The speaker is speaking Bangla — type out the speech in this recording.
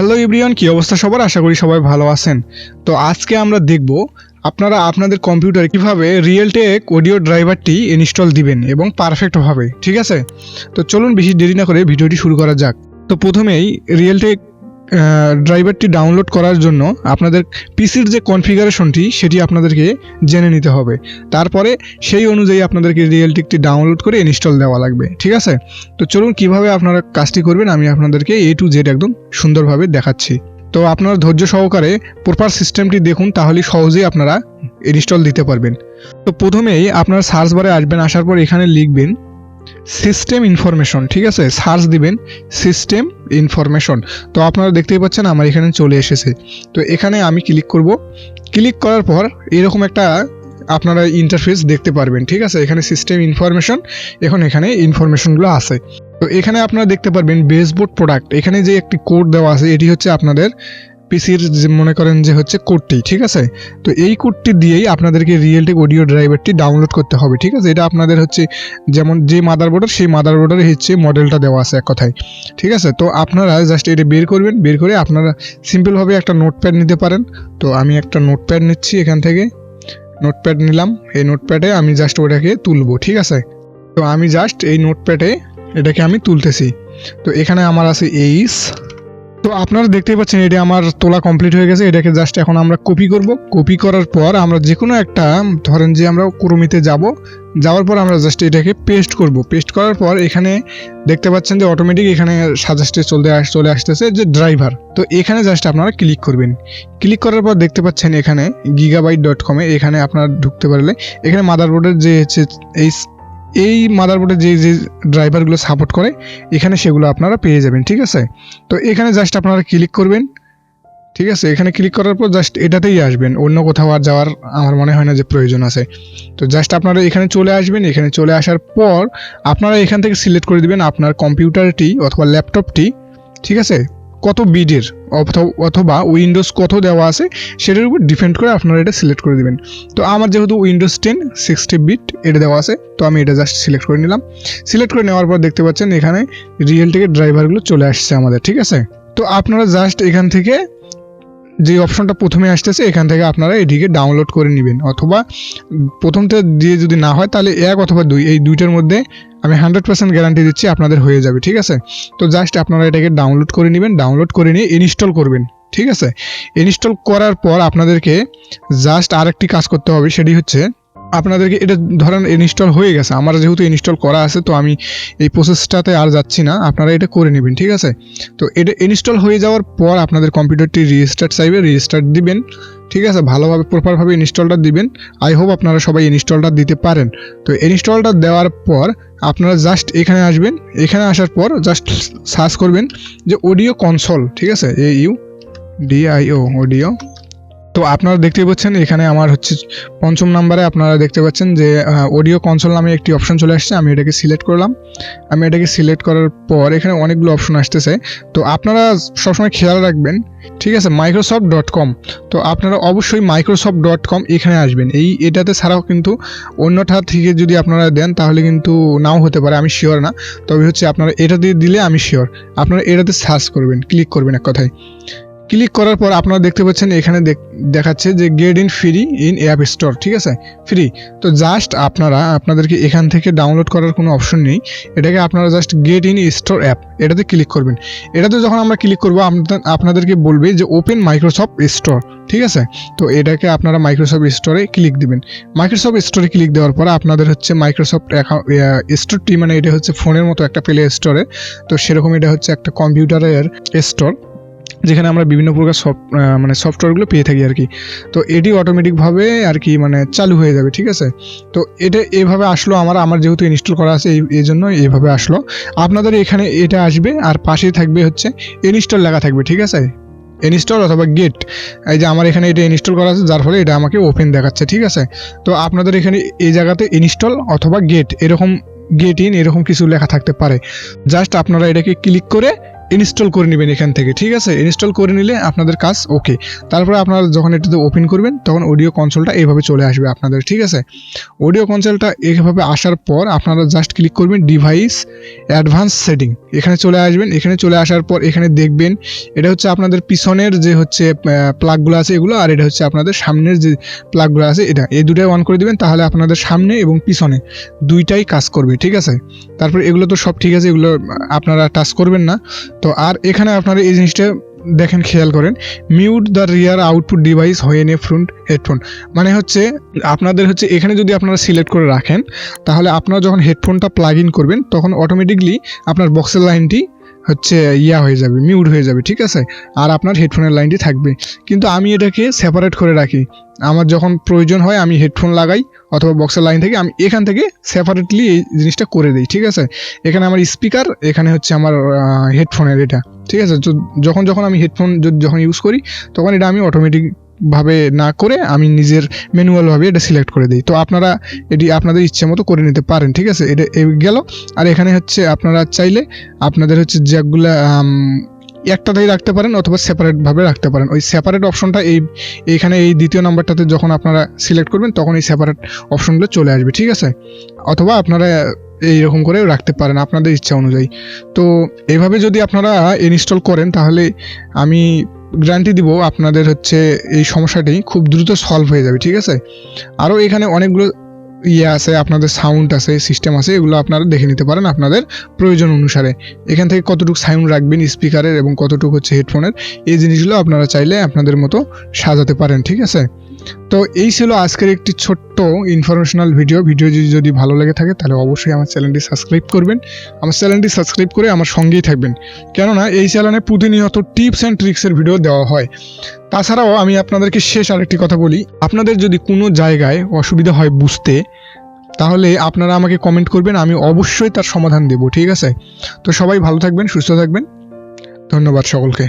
হ্যালো এভরিওয়ান, কি অবস্থা সবার? আশা করি সবাই ভালো আছেন। তো আজকে আমরা দেখব আপনারা আপনাদের কম্পিউটারে কিভাবে রিয়েলটেক অডিও ড্রাইভারটি ইনস্টল দিবেন এবং পারফেক্টভাবে। ঠিক আছে, তো চলুন বেশি দেরি না করে ভিডিওটি শুরু করা যাক। তো প্রথমেই রিয়েলটেক ড্রাইভারটি ডাউনলোড করার জন্য আপনাদের পিসির যে কনফিগারেশনটি সেটি আপনাদেরকে জেনে নিতে হবে। তারপরে সেই অনুযায়ী আপনাদেরকে রিয়েলটেকটি ডাউনলোড করে ইনস্টল দেওয়া লাগবে। ঠিক আছে, তো চলুন কিভাবে আপনারা কাজটি করবেন আমি আপনাদেরকে A to Z একদম সুন্দরভাবে দেখাচ্ছি। তো আপনারা ধৈর্য সহকারে প্রপার সিস্টেমটি দেখুন, তাহলেই সহজেই আপনারা ইনস্টল দিতে পারবেন। তো প্রথমেই আপনারা সার্চ বারে আসবেন, আসার পর এখানে লিখবেন সিস্টেম ইনফরমেশন। ঠিক আছে, সার্চ দিবেন সিস্টেম ইনফরমেশন। তো আপনারা দেখতেই পাচ্ছেন আমার এখানে চলে এসেছে। তো এখানে আমি ক্লিক করব। ক্লিক করার পর এরকম একটা আপনারা ইন্টারফেস দেখতে পারবেন। ঠিক আছে, এখানে সিস্টেম ইনফরমেশন, এখন এখানে ইনফরমেশনগুলো আছে। তো এখানে আপনারা দেখতে পারবেন বেসবোর্ড প্রোডাক্ট, এখানে যে একটি কোড দেওয়া আছে এটি হচ্ছে আপনাদের পিসির যে মনে করেন যে হচ্ছে কোডটি। ঠিক আছে, তো এই কোডটি দিয়েই আপনাদেরকে রিয়েলটেক অডিও ড্রাইভারটি ডাউনলোড করতে হবে। ঠিক আছে, এটা আপনাদের হচ্ছে যেমন যে মাদারবোর্ডের সেই মাদারবোর্ডের হচ্ছে মডেলটা দেওয়া আছে এক কথায়। ঠিক আছে, তো আপনারা জাস্ট এটা বের করবেন, বের করে আপনারা সিম্পলভাবে একটা নোটপ্যাড নিতে পারেন। তো আমি একটা নোটপ্যাড নিচ্ছি, এখান থেকে নোটপ্যাড নিলাম। এই নোটপ্যাডে আমি জাস্ট ওটাকে তুলবো। ঠিক আছে, তো আমি জাস্ট এই নোটপ্যাডে এটাকে আমি তুলতেছি। তো এখানে আমার আছে এইস। তো আপনারা দেখতেই পাচ্ছেন এটা আমার তোলা কমপ্লিট হয়ে গেছে। এটাকে জাস্ট এখন আমরা কপি করব। কপি করার পর আমরা যে কোনো একটা, ধরেন যে আমরা ক্রোমিতে যাওয়ার পর আমরা জাস্ট এটাকে পেস্ট করব। পেস্ট করার পর এখানে দেখতে পাচ্ছেন যে অটোমেটিক এখানে সাজেস্টে চলে আসতেছে যে ড্রাইভার। তো এখানে জাস্ট আপনারা ক্লিক করবেন। ক্লিক করার পর দেখতে পাচ্ছেন এখানে gigabyte.com এ এখানে আপনারা ঢুকতে পারলে এখানে মাদারবোর্ডের যে হচ্ছে এই মাদারবোর্ডে যে যে ড্রাইভারগুলো সাপোর্ট করে এখানে সেগুলো আপনারা পেয়ে যাবেন। ঠিক আছে, তো এখানে জাস্ট আপনারা ক্লিক করবেন। ঠিক আছে, এখানে ক্লিক করার পর জাস্ট এটাতেই আসবেন, অন্য কোথাও আর যাওয়ার আমার মনে হয় না যে প্রয়োজন আছে। তো জাস্ট আপনারা এখানে চলে আসবেন। এখানে চলে আসার পর আপনারা এখান থেকে সিলেক্ট করে দিবেন আপনার কম্পিউটারটি অথবা ল্যাপটপটি। ঠিক আছে, কত বিডের অথবা উইন্ডোজ কত দেওয়া আছে সেটার উপর ডিপেন্ড করে আপনারা এটা সিলেক্ট করে দিবেন। তো আমার যেহেতু উইন্ডোজ 10 60 বিট এটা দেওয়া আছে, তো আমি এটা জাস্ট সিলেক্ট করে নিলাম। সিলেক্ট করে নেওয়ার পর দেখতে পাচ্ছেন এখানে রিয়েলটেকের ড্রাইভারগুলো চলে আসছে আমাদের। ঠিক আছে, তো আপনারা জাস্ট এখান থেকে যে অপশনটা প্রথমে আসতেছে এখান থেকে আপনারা এটিকে ডাউনলোড করে নেবেন, অথবা প্রথমতে দিয়ে যদি না হয় তাহলে 1 অথবা 2 এই দুইটার মধ্যে আমি 100% গ্যারান্টি দিচ্ছি আপনাদের হয়ে যাবে। ঠিক আছে, তো জাস্ট আপনারা এটাকে ডাউনলোড করে নেবেন। ডাউনলোড করে নিয়ে ইনস্টল করবেন। ঠিক আছে, ইনস্টল করার পর আপনাদেরকে জাস্ট আরেকটি কাজ করতে হবে, সেটি হচ্ছে আপনাদেরকে এটা ধরেন ইনস্টল হয়ে গেছে, আমার যেহেতু ইনস্টল করা আছে তো আমি এই প্রসেসটাতে আর যাচ্ছি না, আপনারা এটা করে নেবেন। ঠিক আছে, তো এটা ইনস্টল হয়ে যাওয়ার পর আপনাদের কম্পিউটারটি রিস্টার্ট চাইবে, রিস্টার্ট দিবেন। ঠিক আছে, ভালোভাবে প্রপারভাবে ইনস্টলটা দিবেন। আই হোপ আপনারা সবাই ইনস্টলটা দিতে পারেন। তো ইনস্টলটা দেওয়ার পর আপনারা জাস্ট এখানে আসবেন। এখানে আসার পর জাস্ট সার্চ করবেন যে অডিও কনসোল। ঠিক আছে, AUDIO অডিও। তো আপনারা দেখতে পাচ্ছেন এখানে আমার হচ্ছে 5ম নাম্বারে আপনারা দেখতে পাচ্ছেন যে অডিও কনসোল নামে একটি অপশন চলে আসছে। আমি এটাকে সিলেক্ট করলাম। আমি এটাকে সিলেক্ট করার পর এখানে অনেকগুলো অপশন আসতেছে, তো আপনারা সবসময় খেয়াল রাখবেন। ঠিক আছে, microsoft.com। তো আপনারা অবশ্যই microsoft.com এখানে আসবেন। এটাতে ছাড়াও কিন্তু অন্যটা থেকে যদি আপনারা দেন তাহলে কিন্তু নাও হতে পারে, আমি শিওর না। তবে হচ্ছে আপনারা এটা দিয়ে দিলে আমি শিওর। আপনারা এটাতে সার্চ করবেন, ক্লিক করবেন এক কথায়। ক্লিক করার পর আপনারা দেখতে পাচ্ছেন এখানে দেখাচ্ছে যে get in free in app store. ঠিক আছে, ফ্রি। তো জাস্ট আপনাদেরকে এখান থেকে ডাউনলোড করার কোনো অপশন নেই, এটাকে আপনারা just get in store app এটাতে ক্লিক করবেন। এটাতে যখন আমরা ক্লিক করবো আপনাদেরকে বলবে যে ওপেন মাইক্রোসফট স্টোর। ঠিক আছে, তো এটাকে আপনারা মাইক্রোসফট স্টোরে ক্লিক দিবেন। মাইক্রোসফট স্টোরে ক্লিক দেওয়ার পর আপনাদের হচ্ছে মাইক্রোসফট স্টোরটি, মানে এটা হচ্ছে ফোনের মতো একটা প্লে স্টোরে, তো সেরকম এটা হচ্ছে একটা কম্পিউটারের স্টোর যেখানে আমরা বিভিন্ন প্রকার সফটওয়্যারগুলো পেয়ে থাকি আর কি। তো এটি অটোমেটিকভাবে আর কি চালু হয়ে যাবে। ঠিক আছে, তো এটা এভাবে আসলো আমার যেহেতু ইনস্টল করা আছে এই জন্য এইভাবে আসলো। আপনাদের এখানে এটা আসবে আর পাশেই থাকবে হচ্ছে ইনস্টল লেখা থাকবে। ঠিক আছে, ইনস্টল অথবা গেট। এই যে আমার এখানে এটা ইনস্টল করা আছে যার ফলে এটা আমাকে ওপেন দেখাচ্ছে। ঠিক আছে, তো আপনাদের এখানে এই জায়গাতে ইনস্টল অথবা গেট এরকম গেট ইন এরকম কিছু লেখা থাকতে পারে। জাস্ট আপনারা এটাকে ক্লিক করে ইনস্টল করে নেবেন এখান থেকে, ঠিক আছে। ইনস্টল করে নিলে আপনাদের কাজ ওকে। তারপরে আপনারা যখন এটাতে ওপেন করবেন তখন অডিও কনসোলটা এইভাবে চলে আসবে আপনাদের, ঠিক আছে। অডিও কনসোলটা এইভাবে আসার পর আপনারা জাস্ট ক্লিক করবেন ডিভাইস অ্যাডভান্স সেটিং, এখানে চলে আসবেন। এখানে চলে আসার পর এখানে দেখবেন এটা হচ্ছে আপনাদের পিছনের যে হচ্ছে প্লাগগুলো আছে এগুলো, আর এটা হচ্ছে আপনাদের সামনের যে প্লাগগুলো আছে এটা, এই দুটাই অন করে দিবেন, তাহলে আপনাদের সামনে এবং পিছনে দুইটাই কাজ করবে, ঠিক আছে। তারপর এগুলো তো সব ঠিক আছে, এগুলো আপনারা টাচ করবেন না। তো আর এখানে আপনারা এই জিনিসটা দেখেন, খেয়াল করেন, mute the rear output device when a front headphone, মানে হচ্ছে আপনাদের হচ্ছে এখানে যদি আপনারা সিলেক্ট করে রাখেন তাহলে আপনারা যখন হেডফোনটা প্লাগ ইন করবেন তখন অটোমেটিকলি আপনার বক্সের লাইনটি হচ্ছে হয়ে যাবে, মিউট হয়ে যাবে, ঠিক আছে। আর আপনার হেডফোনের লাইনটি থাকবে। কিন্তু আমি এটাকে সেপারেট করে রাখি, আমার যখন প্রয়োজন হয় আমি হেডফোন লাগাই অথবা বক্সের লাইন থেকে আমি এখান থেকে সেপারেটলি এই জিনিসটা করে দিই, ঠিক আছে। এখানে আমার স্পিকার, এখানে হচ্ছে আমার হেডফোনের এটা, ঠিক আছে। তো যখন আমি হেডফোন যখন ইউজ করি তখন এটা আমি অটোমেটিক ভাবে না করে আমি নিজের ম্যানুয়ালভাবে এটা সিলেক্ট করে দিই। তো আপনারা এটি আপনাদের ইচ্ছে মতো করে নিতে পারেন, ঠিক আছে। এটা গেল। আর এখানে হচ্ছে আপনারা চাইলে আপনাদের হচ্ছে যেগুলো একটাতেই রাখতে পারেন অথবা সেপারেটভাবে রাখতে পারেন। ওই সেপারেট অপশনটা এইখানে এই দ্বিতীয় নাম্বারটাতে যখন আপনারা সিলেক্ট করবেন তখন এই সেপারেট অপশনগুলো চলে আসবে, ঠিক আছে। অথবা আপনারা এইরকম করে রাখতে পারেন আপনাদের ইচ্ছা অনুযায়ী। তো এইভাবে যদি আপনারা ইনস্টল করেন তাহলে আমি গ্যারান্টি দিব আপনাদের হচ্ছে এই সমস্যাটি খুব দ্রুত সলভ হয়ে যাবে, ঠিক আছে। আরও এখানে অনেকগুলো আছে, আপনাদের সাউন্ড আছে, সিস্টেম আছে, এগুলো আপনারা দেখে নিতে পারেন আপনাদের প্রয়োজন অনুসারে। এখান থেকে কতটুকু সাউন্ড রাখবেন স্পিকারের এবং কতটুকু হচ্ছে হেডফোনের, এই জিনিসগুলো আপনারা চাইলে আপনাদের মতো সাজাতে পারেন, ঠিক আছে। তো এই ছিল আজকের একটি ছোট্ট ইনফরমেশনাল ভিডিও। যদি ভালো লেগে থাকে তাহলে অবশ্যই আমার চ্যানেলটি সাবস্ক্রাইব করবেন। আমার চ্যানেলটি সাবস্ক্রাইব করে আমার সঙ্গেই থাকবেন, কেননা এই চ্যানেলে প্রতিনিয়ত টিপস অ্যান্ড ট্রিক্সের ভিডিও দেওয়া হয়। তাছাড়াও আমি আপনাদেরকে শেষ আরেকটি কথা বলি, আপনাদের যদি কোনো জায়গায় অসুবিধা হয় বুঝতে, তাহলে আপনারা আমাকে কমেন্ট করবেন, আমি অবশ্যই তার সমাধান দেব, ঠিক আছে। তো সবাই ভালো থাকবেন, সুস্থ থাকবেন, ধন্যবাদ সকলকে।